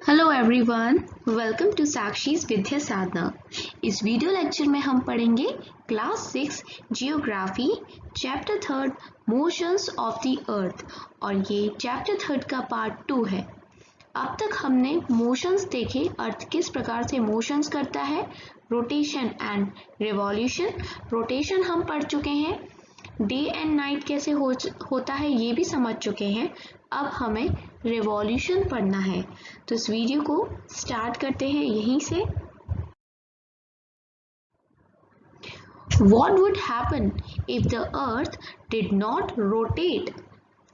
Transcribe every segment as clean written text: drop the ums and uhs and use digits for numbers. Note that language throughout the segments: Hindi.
Hello everyone, welcome to साक्षीज Vidya साधना। इस वीडियो लेक्चर में हम पढ़ेंगे class 6 geography chapter 3 motions of the अर्थ और ये चैप्टर 3 का पार्ट 2 है। अब तक हमने मोशंस देखे, अर्थ किस प्रकार से मोशंस करता है, रोटेशन एंड रिवॉल्यूशन। रोटेशन हम पढ़ चुके हैं, डे एंड नाइट कैसे होता है ये भी समझ चुके हैं। अब हमें रिवॉल्यूशन पढ़ना है, तो इस वीडियो को स्टार्ट करते हैं यहीं से। What would happen if the earth did not rotate?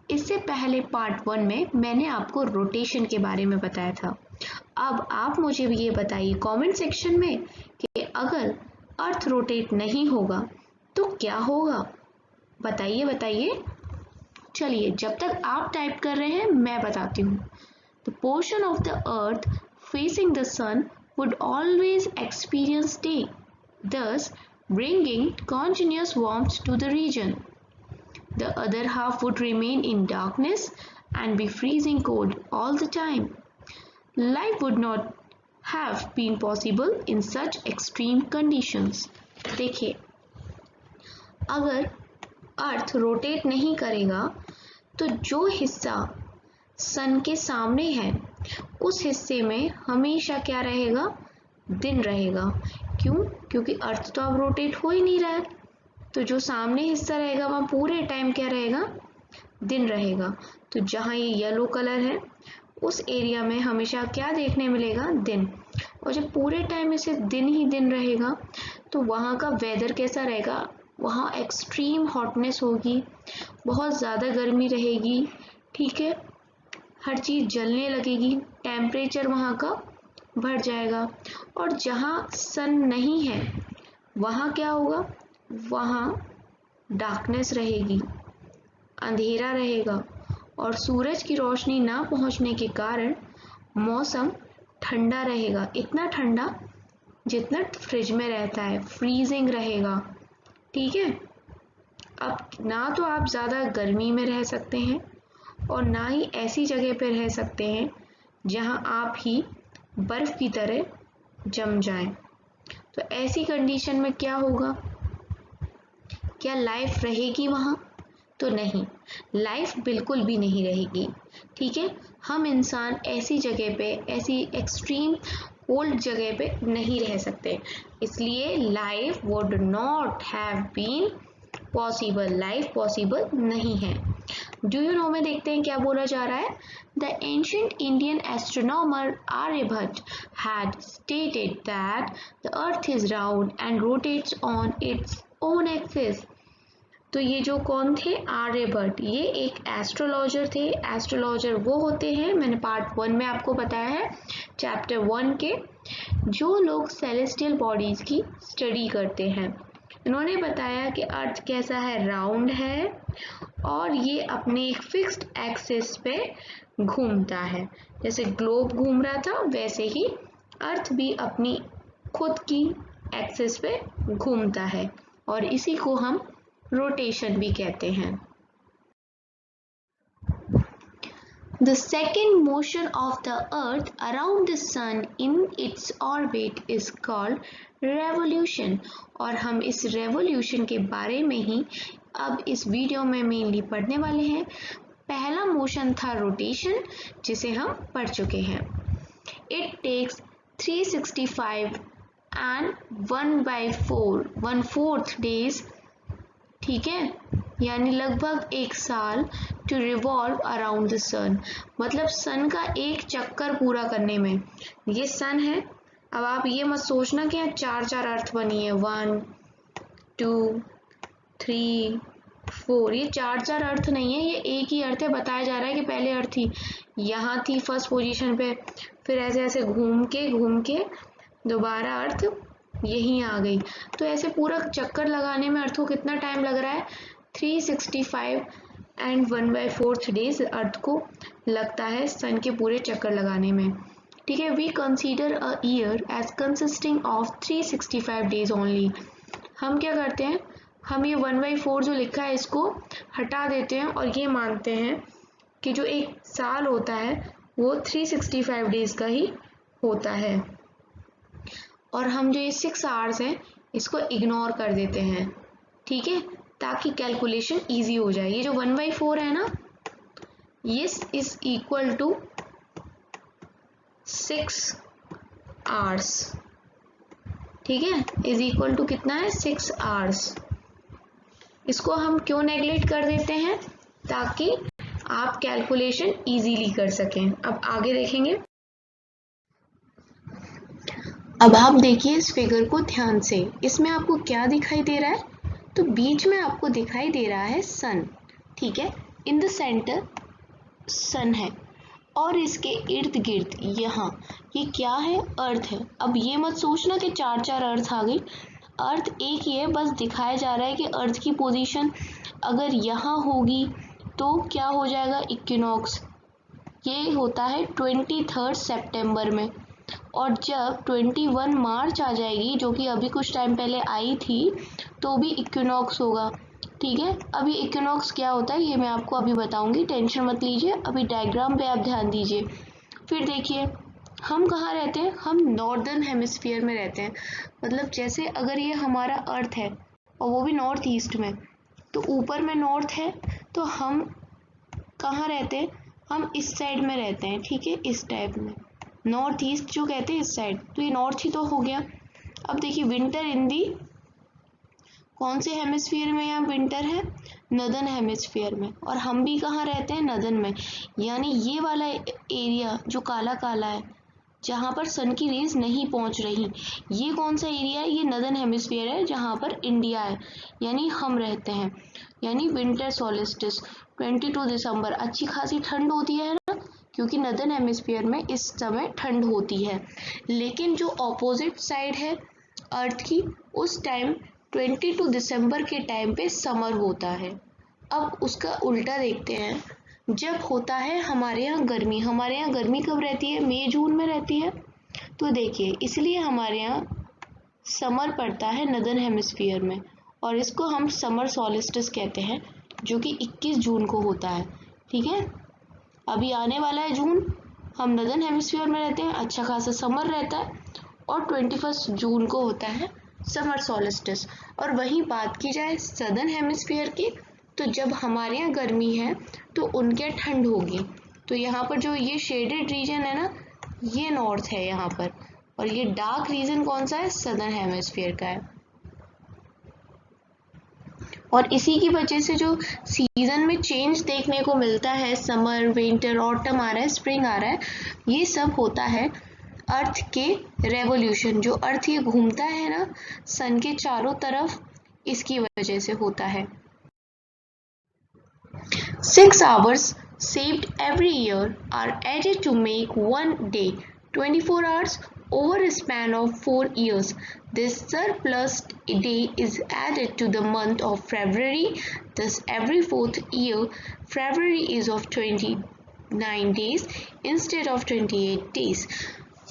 इससे पहले पार्ट 1 में मैंने आपको रोटेशन के बारे में बताया था। अब आप मुझे भी ये बताइए कमेंट सेक्शन में कि अगर अर्थ रोटेट नहीं होगा तो क्या होगा। बताइए। चलिए, जब तक आप टाइप कर रहे हैं मैं बताती हूँ। The portion of the earth facing the sun would always experience day, thus bringing continuous warmth to the region. The other half would remain in darkness and be freezing cold all the time. Life would not have been possible in such extreme conditions. देखिए, अगर अर्थ रोटेट नहीं करेगा तो जो हिस्सा सन के सामने है उस हिस्से में हमेशा क्या रहेगा, दिन रहेगा। क्यों? क्योंकि अर्थ तो अब रोटेट हो ही नहीं रहा है, तो जो सामने हिस्सा रहेगा वहाँ पूरे टाइम क्या रहेगा, दिन रहेगा। तो जहाँ ये येलो कलर है उस एरिया में हमेशा क्या देखने मिलेगा, दिन। और जब पूरे टाइम इसे दिन ही दिन रहेगा तो वहाँ का वेदर कैसा रहेगा, वहाँ एक्सट्रीम हॉटनेस होगी, बहुत ज़्यादा गर्मी रहेगी, ठीक है, हर चीज़ जलने लगेगी, टेम्परेचर वहाँ का बढ़ जाएगा। और जहाँ सन नहीं है वहाँ क्या होगा, वहाँ डार्कनेस रहेगी, अंधेरा रहेगा और सूरज की रोशनी ना पहुँचने के कारण मौसम ठंडा रहेगा, इतना ठंडा जितना फ्रिज में रहता है, फ्रीजिंग रहेगा, ठीक है। अब ना तो आप ज़्यादा गर्मी में रह सकते हैं और ना ही ऐसी जगह पर रह सकते हैं जहां आप ही बर्फ़ की तरह जम जाएं। तो ऐसी कंडीशन में क्या होगा, क्या लाइफ रहेगी वहाँ? तो नहीं, लाइफ बिल्कुल भी नहीं रहेगी, ठीक है। हम इंसान ऐसी जगह पे, ऐसी एक्सट्रीम कोल्ड जगह पे नहीं रह सकते, इसलिए life would not have been possible, life possible नहीं है। डू यू नो में देखते हैं क्या बोला जा रहा है। The ancient Indian astronomer Aryabhatta had stated that the earth is round and rotates on its own axis. तो ये जो कौन थे, आर्यभट्ट, ये एक एस्ट्रोलॉजर थे। एस्ट्रोलॉजर वो होते हैं, मैंने पार्ट 1 में आपको बताया है चैप्टर 1 के, जो लोग सेलेस्टियल बॉडीज की स्टडी करते हैं। इन्होंने बताया कि अर्थ कैसा है, राउंड है और ये अपने एक फिक्स्ड एक्सिस पे घूमता है। जैसे ग्लोब घूम रहा था वैसे ही अर्थ भी अपनी खुद की एक्सिस पे घूमता है और इसी को हम रोटेशन भी कहते हैं। The second motion of the earth around the sun in its orbit is called revolution और हम इस revolution के बारे में ही अब इस वीडियो में मेनली पढ़ने वाले हैं। पहला मोशन था रोटेशन, जिसे हम पढ़ चुके हैं। It takes 365 and 1/4 days, ठीक है, यानी लगभग 1 साल टू रिवॉल्व अराउंड द सन, मतलब सन का एक चक्कर पूरा करने में। ये सन है, अब आप ये मत सोचना कि यहाँ 4 अर्थ बनी है, 1 2 3 4, ये 4 अर्थ नहीं है, ये एक ही अर्थ है। बताया जा रहा है कि पहले अर्थ थी, यहाँ थी फर्स्ट पोजीशन पे, फिर ऐसे ऐसे घूम के दोबारा अर्थ यहीं आ गई। तो ऐसे पूरा चक्कर लगाने में अर्थ को कितना टाइम लग रहा है, 365 एंड 1/4 डेज अर्थ को लगता है सन के पूरे चक्कर लगाने में, ठीक है। We consider a year as consisting of 365 days only. हम क्या करते हैं, हम ये 1/4 जो लिखा है इसको हटा देते हैं और ये मानते हैं कि जो एक साल होता है वो 365 डेज का ही होता है। और हम जो ये 6 आवर्स हैं इसको इग्नोर कर देते हैं, ठीक है, ताकि कैलकुलेशन इजी हो जाए। ये जो 1/4 है ना, ये इज इक्वल टू 6 आवर्स, ठीक है, इज इक्वल टू कितना है 6 आवर्स। इसको हम क्यों नेगलेक्ट कर देते हैं, ताकि आप कैलकुलेशन इजीली कर सकें। अब आगे देखेंगे। अब आप देखिए इस फिगर को ध्यान से, इसमें आपको क्या दिखाई दे रहा है, तो बीच में आपको दिखाई दे रहा है सन, ठीक है, इन द सेंटर सन है, और इसके इर्द गिर्द यहाँ ये क्या है, अर्थ है। अब ये मत सोचना कि 4 अर्थ आ गई, अर्थ एक ही है, बस दिखाया जा रहा है कि अर्थ की पोजीशन अगर यहाँ होगी तो क्या हो जाएगा, इक्विनॉक्स। ये होता है 23 सितंबर में, और जब 21 मार्च आ जाएगी, जो कि अभी कुछ टाइम पहले आई थी, तो भी इक्विनॉक्स होगा, ठीक है। अभी इक्विनॉक्स क्या होता है ये मैं आपको अभी बताऊंगी, टेंशन मत लीजिए, अभी डायग्राम पे आप ध्यान दीजिए। फिर देखिए हम कहाँ रहते हैं, हम नॉर्दर्न हेमिस्फीयर में रहते हैं। मतलब जैसे अगर ये हमारा अर्थ है और वो भी नॉर्थ ईस्ट में, तो ऊपर में नॉर्थ है, तो हम कहाँ रहते हैं, हम इस साइड में रहते हैं, ठीक है, इस टाइप में, नॉर्थ ईस्ट जो कहते हैं इस साइड, तो ये नॉर्थ ही तो हो गया। अब देखिए विंटर इन दी कौन से हेमिस्फीयर में, यहाँ विंटर है नदर्न हेमिस्फीयर में, और हम भी कहाँ रहते हैं, नदर्न में। यानी ये वाला एरिया जो काला काला है, जहाँ पर सन की रेज नहीं पहुँच रही, ये कौन सा एरिया है, ये नदर्न हेमिस्फीयर है, जहाँ पर इंडिया है, यानी हम रहते हैं। यानी विंटर सोलिस्टिस 22 दिसंबर, अच्छी खासी ठंड होती है ना, क्योंकि नदर्न हेमिस्फीयर में इस समय ठंड होती है। लेकिन जो ऑपोजिट साइड है अर्थ की, उस टाइम 22 दिसंबर के टाइम पे समर होता है। अब उसका उल्टा देखते हैं, जब होता है हमारे यहाँ गर्मी, हमारे यहाँ गर्मी कब रहती है, मई जून में रहती है। तो देखिए इसलिए हमारे यहाँ समर पड़ता है नदर्न हेमिस्फीयर में, और इसको हम समर सॉलिस्टिस कहते हैं, जो कि 21 जून को होता है, ठीक है। अभी आने वाला है जून, हम नदर्न हेमिस्फीयर में रहते हैं, अच्छा खासा समर रहता है, और 21 जून को होता है समर सॉलिस्टिस। और वहीं बात की जाए सदर्न हेमिस्फीयर की, तो जब हमारे यहाँ गर्मी है तो उनके ठंड होगी। तो यहाँ पर जो ये शेडेड रीजन है ना, ये नॉर्थ है यहाँ पर, और ये डार्क रीजन कौन सा है, सदर्न हेमिस्फीयर का है। और इसी की वजह से जो सीजन में चेंज देखने को मिलता है, समर, विंटर, ऑटम आ रहा है, स्प्रिंग आ रहा है, ये सब होता है अर्थ के रेवोल्यूशन, जो अर्थ ये घूमता है ना सन के चारों तरफ, इसकी वजह से होता है। 6 hours saved every year are added to make one day 24 hours over a span of 4 years. This surplus day is added to the month of February. Thus, every 4th year, February is of 29 days instead of 28 days.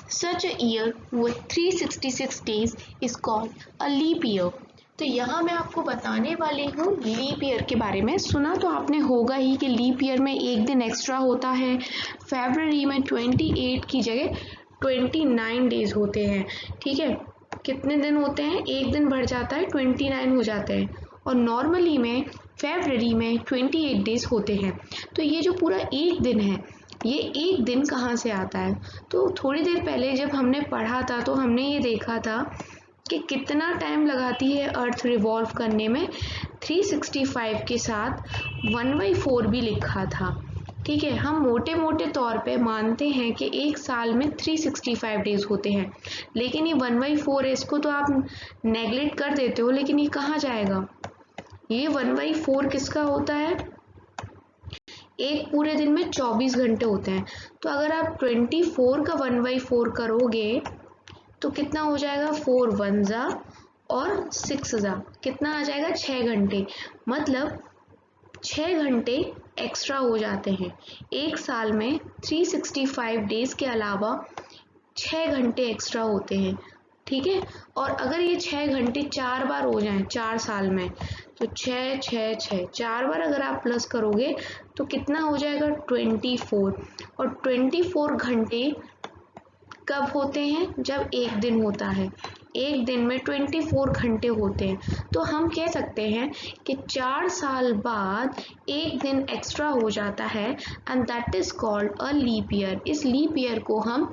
Such a year with 366 days is called a leap year. तो यहाँ मैं आपको बताने वाली हूँ लीप ईयर के बारे में। सुना तो आपने होगा ही कि लीप ईयर में एक दिन एक्स्ट्रा होता है, फरवरी में 28 की जगह 29 डेज होते हैं, ठीक है। कितने दिन होते हैं, एक दिन बढ़ जाता है, 29 हो जाते हैं, और नॉर्मली में फरवरी में 28 डेज होते हैं। तो ये जो पूरा एक दिन है, ये एक दिन कहाँ से आता है, तो थोड़ी देर पहले जब हमने पढ़ा था तो हमने ये देखा था कि कितना टाइम लगाती है अर्थ रिवॉल्व करने में। 365 के साथ 1/4 भी लिखा था, ठीक है। हम मोटे मोटे तौर पे मानते हैं कि एक साल में 365 डेज होते हैं, लेकिन ये 1/4 है, इसको तो आप नेगलेक्ट कर देते हो, लेकिन ये कहाँ जाएगा, ये 1/4 किसका होता है, एक पूरे दिन में 24 घंटे होते हैं। तो अगर आप 24 का 1/4 करोगे तो कितना हो जाएगा, 4 1 जा और 6 जा, कितना आ जाएगा, 6 घंटे। मतलब 6 घंटे एक्स्ट्रा हो जाते हैं एक साल में। 365 डेज के अलावा 6 घंटे एक्स्ट्रा होते हैं, ठीक है। और अगर ये 6 घंटे 4 बार हो जाएं 4 साल में, तो 6 6 6 4 बार अगर आप प्लस करोगे तो कितना हो जाएगा 24। और 24 घंटे कब होते हैं? जब एक दिन होता है। एक दिन में 24 घंटे होते हैं। तो हम कह सकते हैं कि 4 साल बाद एक दिन एक्स्ट्रा हो जाता है and that is called a leap year. इस लीप ईयर को हम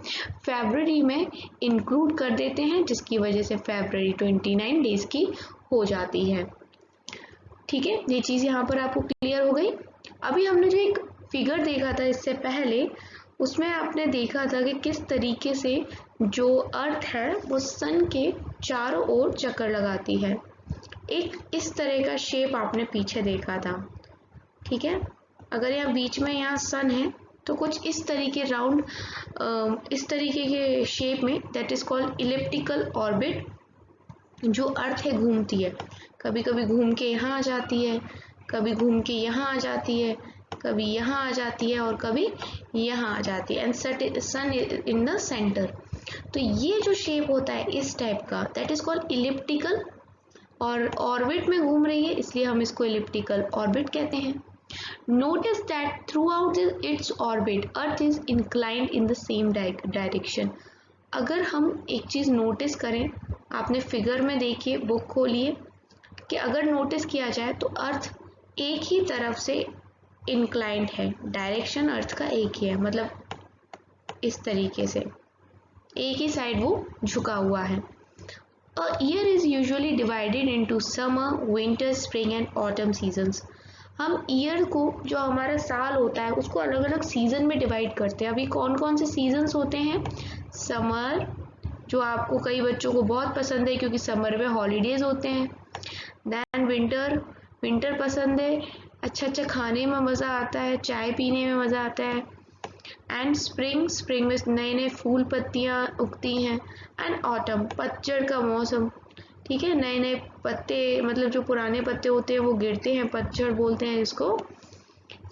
फरवरी में इंक्लूड कर देते हैं, जिसकी वजह से फरवरी 29 डेज की हो जाती है। ठीक है, ये चीज़ यहाँ पर आपको क्लियर हो गई। अभी हमने जो एक फिगर देखा था इससे पहले, उसमें आपने देखा था कि किस तरीके से जो अर्थ है वो सन के चारों ओर चक्कर लगाती है। एक इस तरह का शेप आपने पीछे देखा था। ठीक है, अगर यहाँ बीच में यहाँ सन है तो कुछ इस तरीके राउंड इस तरीके के शेप में, that is called elliptical orbit, जो अर्थ है घूमती है। कभी कभी घूम के यहाँ आ जाती है, कभी घूम के यहाँ आ जाती है, कभी यहाँ आ जाती है और कभी यहाँ आ जाती है, and sun in the centre. तो ये जो शेप होता है इस टाइप का, दैट इज कॉल्ड इलिप्टिकल, और ऑर्बिट में घूम रही है इसलिए हम इसको इलिप्टिकल ऑर्बिट कहते हैं। Notice that through out its orbit earth is inclined in the same direction. अगर हम एक चीज़ नोटिस करें, आपने फिगर में देखिए, बुक खोलिए, कि अगर नोटिस किया जाए तो अर्थ एक ही तरफ से इंक्लाइंड है, डायरेक्शन अर्थ का एक ही है, मतलब इस तरीके से एक ही साइड वो झुका हुआ है। A year is usually divided into summer, winter, spring and autumn seasons. हम ईयर को, जो हमारा साल होता है, उसको अलग अलग सीजन में डिवाइड करते हैं। अभी कौन कौन से सीजन्स होते हैं? समर, जो आपको कई बच्चों को बहुत पसंद है क्योंकि समर में हॉलीडेज होते हैं। दैन विंटर, विंटर पसंद है, अच्छा अच्छा खाने में मज़ा आता है, चाय पीने में मज़ा आता है। एंड स्प्रिंग, स्प्रिंग में नए नए फूल पत्तियाँ उगती हैं। एंड ऑटम, पतझड़ का मौसम, ठीक है, नए नए पत्ते, मतलब जो पुराने पत्ते होते हैं वो गिरते हैं, पतझड़ बोलते हैं इसको।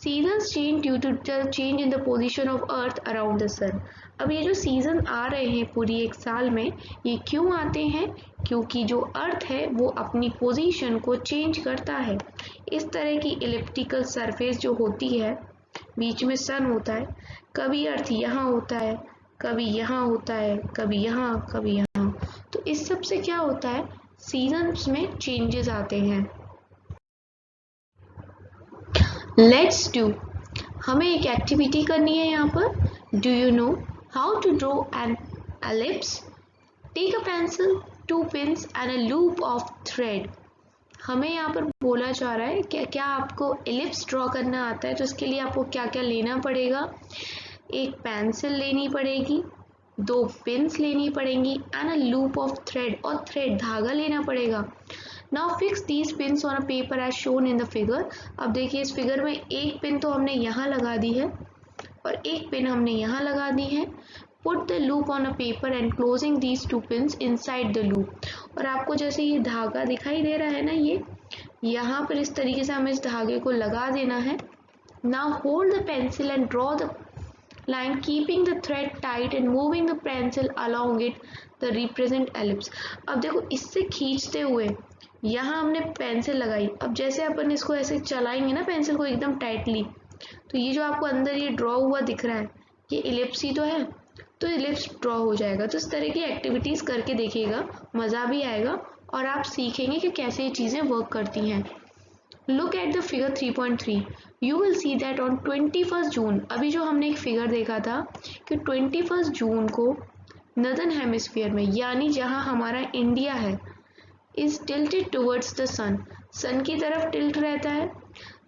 Seasons change due to the change in the position of earth around the sun. अब ये जो सीजन आ रहे हैं पूरी एक साल में, ये क्यों आते हैं? क्योंकि जो अर्थ है वो अपनी पोजीशन को चेंज करता है। इस तरह की इलिप्टिकल सरफेस जो होती है, बीच में सन होता है, कभी अर्थ यहाँ होता है, कभी यहाँ होता है, कभी यहाँ, कभी यहाँ। तो इस सब से क्या होता है, सीजन्स में चेंजेस आते हैं। लेट्स डू, हमें एक एक्टिविटी करनी है यहाँ पर। Do you know how to draw an ellipse? Take a pencil, 2 pins and a loop of thread. हमें यहाँ पर बोला जा रहा है कि क्या आपको एलिप्स ड्रॉ करना आता है, तो इसके लिए आपको क्या क्या लेना पड़ेगा? एक पेंसिल लेनी पड़ेगी, 2 पिन्स लेनी पड़ेंगी and a loop of thread, और थ्रेड धागा लेना पड़ेगा। Now fix these pins on a paper as shown in the figure. अब देखिए इस फिगर में एक पिन तो हमने यहाँ लगा दी है और एक पिन हमने यहाँ लगा दी है। Put the loop on a paper and closing these 2 pins inside the loop. और आपको जैसे ये धागा दिखाई दे रहा है ना, ये यहाँ पर इस तरीके से हमें इस धागे को लगा देना है। Now hold the pencil and draw the line, keeping the thread tight and moving the pencil along it the represent ellipse। अब देखो इससे खींचते हुए यहाँ हमने पेंसिल लगाई, अब जैसे अपन इसको ऐसे चलाएंगे ना पेंसिल को एकदम टाइटली, तो ये जो आपको अंदर ये ड्रॉ हुआ दिख रहा है, ये इलिप्स ही तो है, तो इलिप्स ड्रॉ हो जाएगा। तो इस तरह की एक्टिविटीज़ करके देखिएगा, मज़ा भी आएगा और आप सीखेंगे कि कैसे ये चीज़ें वर्क करती हैं। Look at the figure 3.3. You will see that on 21st June, अभी जो हमने एक फिगर देखा था कि 21st जून को नदर्न हेमिस्फीयर में, यानी जहाँ हमारा इंडिया है, is tilted towards the sun, सन की तरफ टिल्ट रहता है।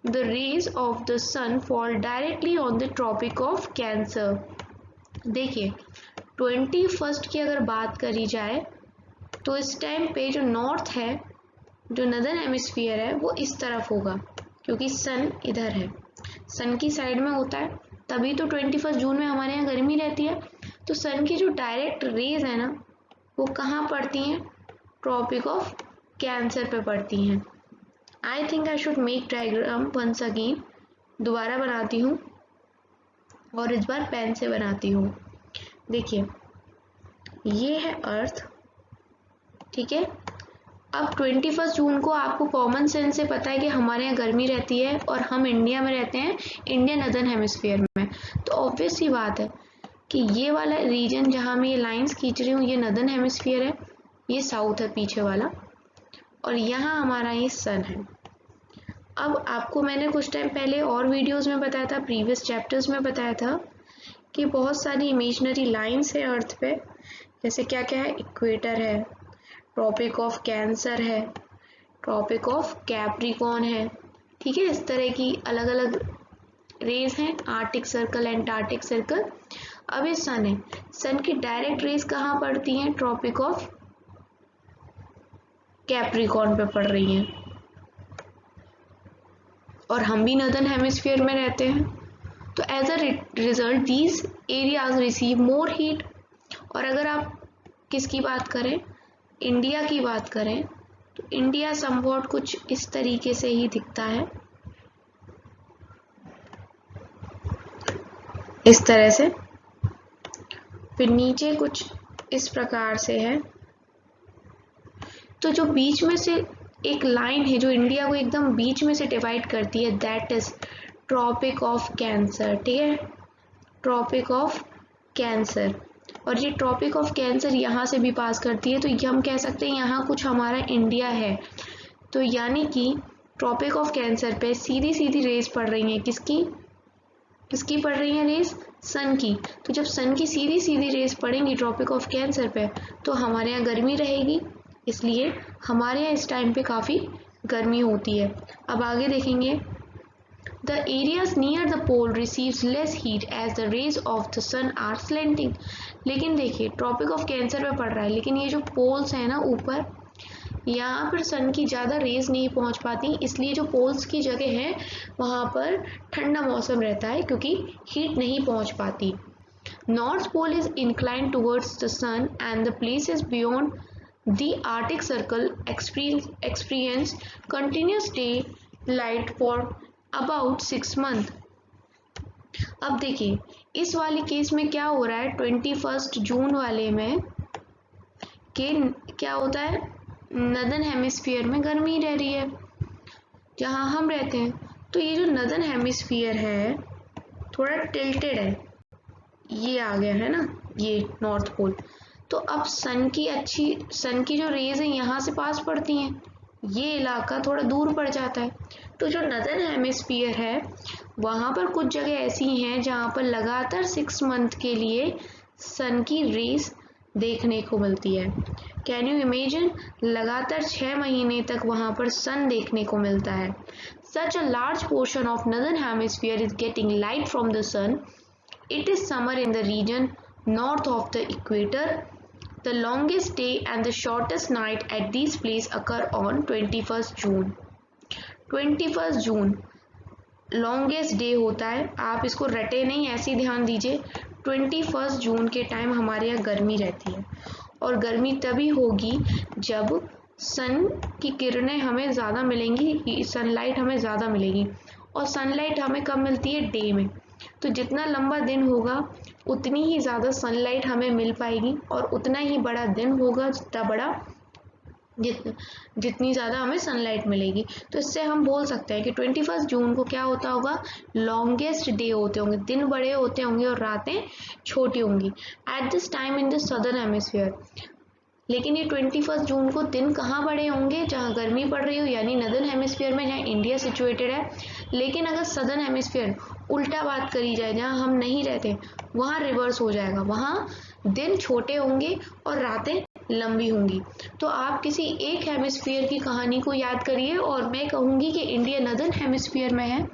The rays of the sun fall directly on the tropic of Cancer। देखिए 21st की अगर बात करी जाए तो इस टाइम पे जो नॉर्थ है, जो नदर्न हेमिस्फीयर है, वो इस तरफ होगा क्योंकि सन इधर है, सन की साइड में होता है, तभी तो 21 जून में हमारे यहाँ गर्मी रहती है। तो सन की जो डायरेक्ट रेज है ना, वो कहाँ पड़ती हैं? ट्रॉपिक ऑफ कैंसर पे पड़ती हैं। I think I should make diagram once again. दोबारा बनाती हूँ और इस बार पेन से बनाती हूँ। देखिए ये है अर्थ ठीक है। अब 21 जून को आपको कॉमन सेंस से पता है कि हमारे यहाँ गर्मी रहती है और हम इंडिया में रहते हैं, इंडियन नदर्न हेमिस्फीयर में। तो ऑब्वियस सी बात है कि ये वाला रीजन जहाँ मैं ये लाइंस खींच रही हूँ ये नदर्न हेमिस्फीयर है, ये साउथ है पीछे वाला, और यहाँ हमारा ये सन है। अब आपको मैंने कुछ टाइम पहले और वीडियोस में बताया था, प्रीवियस चैप्टर्स में बताया था कि बहुत सारी इमेजिनरी लाइंस है अर्थ पे, जैसे क्या क्या है, इक्वेटर है, ट्रॉपिक ऑफ कैंसर है, ट्रॉपिक ऑफ कैप्रिकॉर्न है, ठीक है। इस तरह की अलग अलग रेज हैं, आर्टिक सर्कल, एंटार्क्टिक सर्कल। अब ये सन है, सन की डायरेक्ट रेज कहाँ पड़ती हैं, ट्रॉपिक ऑफ कैप्रिकॉर्न पे पड़ रही हैं, और हम भी नदर्न हेमिस्फीयर में रहते हैं। तो as a result these areas receive more heat. और अगर आप किसकी बात करें, इंडिया की बात करें, तो इंडिया समवॉट कुछ इस तरीके से ही दिखता है, इस तरह से, फिर नीचे कुछ इस प्रकार से है। तो जो बीच में से एक लाइन है जो इंडिया को एकदम बीच में से डिवाइड करती है, that is tropic of cancer, ठीक है, ट्रॉपिक ऑफ कैंसर। और ये ट्रॉपिक ऑफ कैंसर यहाँ से भी पास करती है, तो ये हम कह सकते हैं यहाँ कुछ हमारा इंडिया है। तो यानी कि ट्रॉपिक ऑफ कैंसर पे सीधी सीधी रेज पड़ रही हैं, किसकी किसकी पड़ रही है रेज, सन की। तो जब सन की सीधी सीधी रेज पड़ेंगी ट्रॉपिक ऑफ कैंसर पे, तो हमारे यहाँ गर्मी रहेगी, इसलिए हमारे यहाँ इस टाइम पे काफ़ी गर्मी होती है। अब आगे देखेंगे, the areas near the pole receives less heat as the rays of the sun are slanting. लेकिन देखिए ट्रॉपिक ऑफ कैंसर पे पड़ रहा है, लेकिन ये जो पोल्स हैं ना ऊपर, यहाँ पर सन की ज़्यादा रेज नहीं पहुँच पाती, इसलिए जो पोल्स की जगह है वहाँ पर ठंडा मौसम रहता है क्योंकि हीट नहीं पहुँच पाती। North pole is inclined towards the sun and the places beyond the Arctic Circle experience continuous daylight for about 6 months। अब देखिए इस वाले केस में क्या हो रहा है, 21 जून वाले में कि क्या होता है, नदर्न हेमिस्फीयर में गर्मी रह रही है जहाँ हम रहते हैं। तो ये जो नदर्न हेमिस्फीयर है थोड़ा टिल्टेड है, ये आ गया है ना, ये नॉर्थ पोल। तो अब सन की जो रेज है यहाँ से पास पड़ती हैं, ये इलाका थोड़ा दूर पड़ जाता है। तो जो नदर्न हेमिस्फीयर है वहाँ पर कुछ जगह ऐसी हैं जहाँ पर लगातार 6 मंथ के लिए सन की रेज देखने को मिलती है। कैन यू इमेजिन, लगातार 6 महीने तक वहाँ पर सन देखने को मिलता है। Such a large portion of northern hemisphere is getting light from the sun. It is summer in the region north of the equator. The longest day and the shortest night at these places occur on 21st June. 21st June longest day होता है, आप इसको रटे नहीं, ऐसे ही ध्यान दीजिए। 21 जून के टाइम हमारे यहाँ गर्मी रहती है, और गर्मी तभी होगी जब सन की किरणें हमें ज़्यादा मिलेंगी, सनलाइट हमें ज़्यादा मिलेगी। और सनलाइट हमें कब मिलती है, डे में। तो जितना लंबा दिन होगा उतनी ही ज़्यादा सनलाइट हमें मिल पाएगी, और उतना ही बड़ा दिन होगा जितना बड़ा जितनी ज़्यादा हमें सनलाइट मिलेगी। तो इससे हम बोल सकते हैं कि 21 जून को क्या होता होगा, लॉन्गेस्ट डे होते होंगे, दिन बड़े होते होंगे और रातें छोटी होंगी at this time in the southern hemisphere. लेकिन ये 21 जून को दिन कहाँ बड़े होंगे, जहाँ गर्मी पड़ रही हो, यानी नदर्न हेमिस्फीयर में जहाँ इंडिया सिचुएटेड है। लेकिन अगर सदर्न हेमिस्फीयर उल्टा बात करी जाए, जहाँ हम नहीं रहते, वहाँ रिवर्स हो जाएगा, वहाँ दिन छोटे होंगे और रातें लंबी होंगी। तो आप किसी एक हेमिस्फीयर की कहानी को याद करिए, और मैं कहूँगी कि इंडिया नदर्न हेमिस्फीयर में है,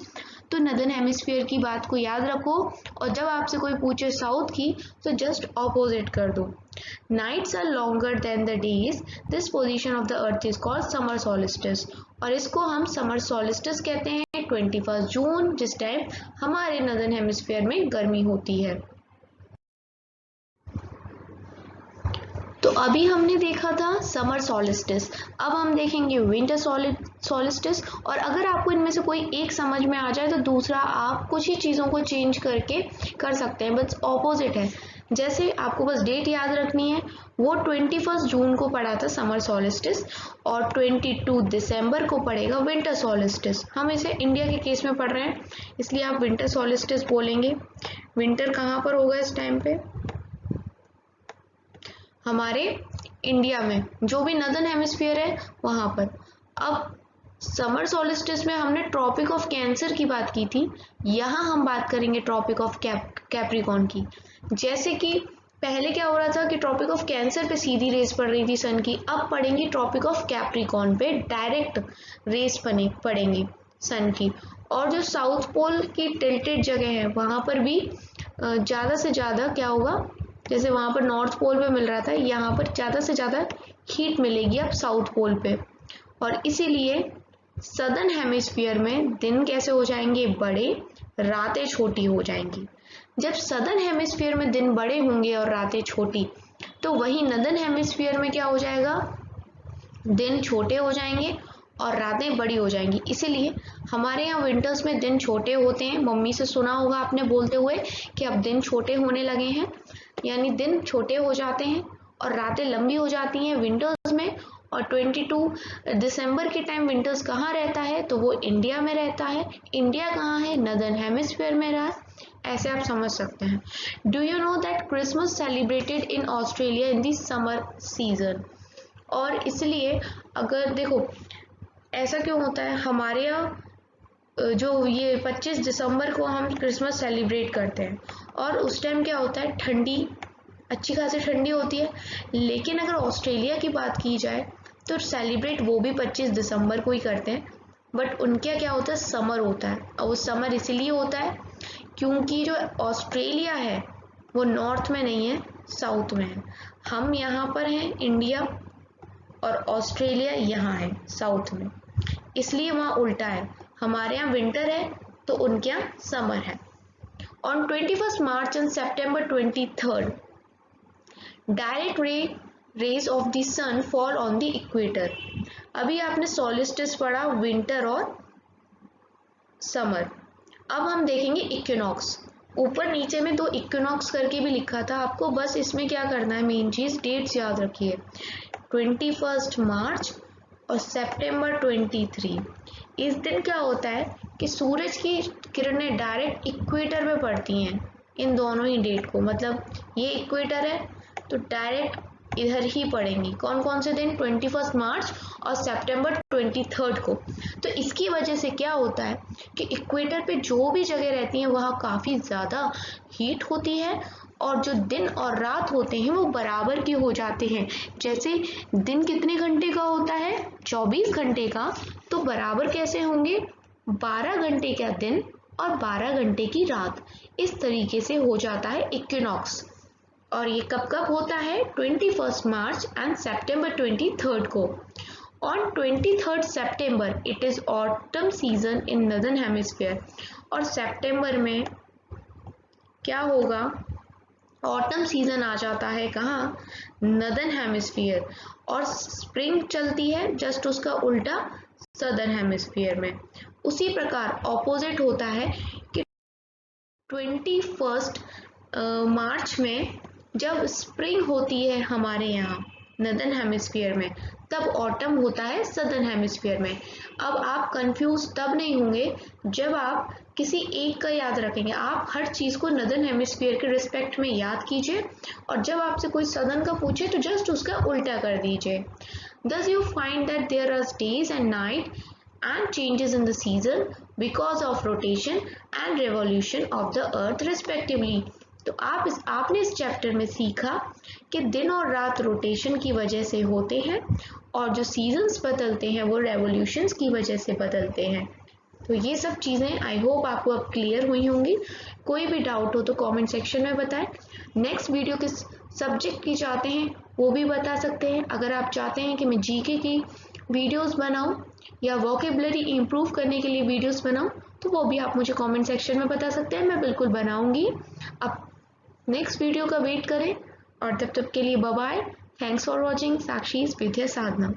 तो नदर्न हेमिस्फीयर की बात को याद रखो, और जब आपसे कोई पूछे साउथ की तो जस्ट ऑपोजिट कर दो। Nights are longer than the days, this position of the earth is called summer solstice, और इसको हम समर सॉलिस्टिस कहते हैं 21 जून, जिस टाइम हमारे नदर्न हेमिस्फीयर में गर्मी होती है। तो अभी हमने देखा था समर सॉलिस्टिस, अब हम देखेंगे विंटर सॉलिस्टिस। और अगर आपको इनमें से कोई एक समझ में आ जाए तो दूसरा आप कुछ ही चीज़ों को चेंज करके कर सकते हैं, बस ऑपोजिट है। जैसे आपको बस डेट याद रखनी है, वो 21 जून को पड़ा था समर सॉलिस्टिस और 22 दिसंबर को पड़ेगा विंटर सॉलिस्टिस। हम इसे इंडिया के केस में पढ़ रहे हैं इसलिए आप विंटर सॉलिस्टिस बोलेंगे। विंटर कहाँ पर होगा इस टाइम पे? हमारे इंडिया में, जो भी नदर्न हेमिस्फीयर है वहाँ पर। अब समर सॉलिस्टिस में हमने ट्रॉपिक ऑफ कैंसर की बात की थी, यहाँ हम बात करेंगे ट्रॉपिक ऑफ कैप्रिकॉर्न की। जैसे कि पहले क्या हो रहा था कि ट्रॉपिक ऑफ कैंसर पे सीधी रेस पड़ रही थी सन की, अब पड़ेंगी ट्रॉपिक ऑफ कैप्रिकॉर्न पे डायरेक्ट रेस पड़ेंगी सन की। और जो साउथ पोल की टिल्टेड जगह है वहाँ पर भी ज़्यादा से ज़्यादा क्या होगा, जैसे वहाँ पर नॉर्थ पोल पे मिल रहा था, यहाँ पर ज़्यादा से ज़्यादा हीट मिलेगी अब साउथ पोल पे। और इसीलिए सदर्न हेमिस्फीयर में दिन कैसे हो जाएंगे? बड़े, रातें छोटी हो जाएंगी। जब सदर्न हेमिस्फीयर में दिन बड़े होंगे और रातें छोटी, तो वही नदर्न हेमिस्फीयर में क्या हो जाएगा? दिन छोटे हो जाएंगे और रातें बड़ी हो जाएंगी। इसीलिए हमारे यहाँ विंटर्स में दिन छोटे होते हैं। मम्मी से सुना होगा आपने बोलते हुए कि अब दिन छोटे होने लगे हैं, यानी दिन छोटे हो जाते हैं और रातें लंबी हो जाती हैं विंटर्स में। और 22 दिसंबर के टाइम विंटर्स कहाँ रहता है? तो वो इंडिया में रहता है। इंडिया कहाँ है? नदर्न हेमिस्फीयर में रहा। ऐसे आप समझ सकते हैं। Do you know that Christmas celebrated in Australia in the summer season? और इसलिए अगर देखो ऐसा क्यों होता है, हमारे यहाँ जो ये 25 दिसंबर को हम क्रिसमस सेलिब्रेट करते हैं और उस टाइम क्या होता है, ठंडी, अच्छी खासी ठंडी होती है। लेकिन अगर ऑस्ट्रेलिया की बात की जाए तो सेलिब्रेट वो भी 25 दिसंबर को ही करते हैं, बट उनके क्या होता है, समर होता है। और वो समर इसीलिए होता है क्योंकि जो ऑस्ट्रेलिया है वो नॉर्थ में नहीं है, साउथ में है। हम यहाँ पर हैं इंडिया और ऑस्ट्रेलिया यहाँ है साउथ में, इसलिए वहाँ उल्टा है। हमारे यहाँ विंटर है तो उनके यहाँ समर है। On 21 March and September 23 direct rays of the sun fall on the equator. अभी आपने सॉलिस्टिस पढ़ा, विंटर और समर। अब हम देखेंगे इक्विनॉक्स। ऊपर नीचे में दो इक्विनॉक्स करके भी लिखा था आपको, बस इसमें क्या करना है, मेन चीज डेट्स याद रखिए, 21 मार्च और सितंबर 23। इस दिन क्या होता है कि सूरज की किरणें डायरेक्ट इक्वेटर पे पड़ती हैं, इन दोनों ही डेट को, मतलब ये इक्वेटर है तो डायरेक्ट इधर ही पड़ेंगी। कौन कौन से दिन? 21 मार्च और सितंबर 23 को। तो इसकी वजह से क्या होता है कि इक्वेटर पे जो भी जगह रहती है वहाँ काफ़ी ज़्यादा हीट होती है और जो दिन और रात होते हैं वो बराबर के हो जाते हैं। जैसे दिन कितने घंटे का होता है? 24 घंटे का, तो बराबर कैसे होंगे? 12 घंटे का दिन और 12 घंटे की रात। इस तरीके से हो जाता है इक्विनॉक्स। और ये कब कब होता है? 21 मार्च एंड सितंबर 23 को। On 23 September it is autumn season in northern hemisphere. और सितंबर में क्या होगा? ऑटम सीजन आ जाता है कहाँ? Northern hemisphere. और स्प्रिंग चलती है जस्ट उसका उल्टा सदर्न हेमिस्फीयर में। उसी प्रकार ऑपोजिट होता है कि 21 मार्च में जब स्प्रिंग होती है हमारे यहाँ नदर्न हेमिस्फीयर में, तब ऑटम होता है सदर्न हेमिस्फीयर में। अब आप कंफ्यूज तब नहीं होंगे जब आप किसी एक का याद रखेंगे। आप हर चीज़ को नदर्न हेमिस्फीयर के रिस्पेक्ट में याद कीजिए और जब आपसे कोई सदर्न का पूछे तो जस्ट उसका उल्टा कर दीजिए। Thus you find that there are days and night and changes in the season because of rotation and revolution of the earth respectively। तो आपने इस चैप्टर में सीखा कि दिन और रात रोटेशन की वजह से होते हैं और जो सीजन्स बदलते हैं वो रेवोल्यूशंस की वजह से बदलते हैं। तो ये सब चीज़ें आई होप आपको अब क्लियर हुई होंगी। कोई भी डाउट हो तो कमेंट सेक्शन में बताएं। नेक्स्ट वीडियो किस सब्जेक्ट की चाहते हैं वो भी बता सकते हैं। अगर आप चाहते हैं कि मैं जीके की वीडियोस बनाऊं या वोकेबलरी इम्प्रूव करने के लिए वीडियोस बनाऊं तो वो भी आप मुझे कमेंट सेक्शन में बता सकते हैं, मैं बिल्कुल बनाऊंगी। अब नेक्स्ट वीडियो का वेट करें और तब तक के लिए bye bye. Thanks for watching Sakshi's Vidya Sadhana.